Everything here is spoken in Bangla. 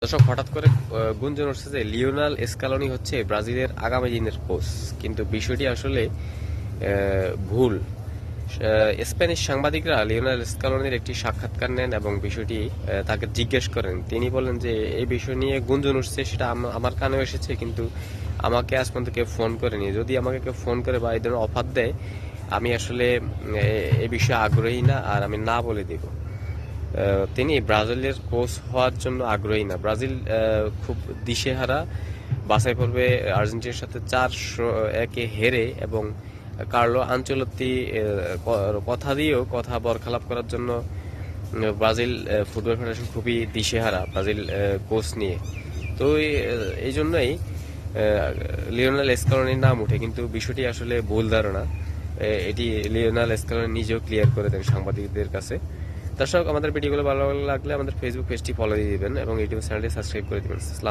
দর্শক, হঠাৎ করে গুঞ্জন উঠছে যে লিওনেল স্ক্যালোনি হচ্ছে ব্রাজিলের আগামী দিনের কোচ, কিন্তু বিষয়টি আসলে ভুল। স্প্যানিশ সাংবাদিকরা লিওনেল স্ক্যালোনির একটি সাক্ষাৎকার নেন এবং বিষয়টি তাকে জিজ্ঞেস করেন। তিনি বলেন যে এই বিষয় নিয়ে গুঞ্জন উঠছে, সেটা আমার কানেও এসেছে, কিন্তু আমাকে আজ পর্যন্ত কেউ ফোন করেনি। যদি আমাকে কেউ ফোন করে বা এই ধরনের অফার দেয়, আমি আসলে এই বিষয়ে আগ্রহী না, আর আমি না বলে দিব। তিনি ব্রাজিলের কোচ হওয়ার জন্য আগ্রহী না। ব্রাজিল খুব দিশেহারা, বাছাই পর্বে আর্জেন্টিনার সাথে 4-1 হেরে এবং কার্লো আনচেলত্তি কথা দিয়েও কথা বরখালাপ করার জন্য ব্রাজিল ফুটবল ফেডারেশন খুবই দিশেহারা ব্রাজিল কোচ নিয়ে। তো এই জন্যই লিওনেল স্ক্যালোনির নাম উঠে, কিন্তু বিষয়টি আসলে ভুল ধারণা। এটি লিওনেল স্ক্যালোনি নিজেও ক্লিয়ার করে দেন সাংবাদিকদের কাছে। দর্শক, আমাদের ভিডিওগুলো ভালো লাগলে আমাদের ফেসবুক পেজটি ফলো দিয়ে দিবেন এবং ইউটিউব চ্যানেলটি সাবস্ক্রাইব করে দিবেন।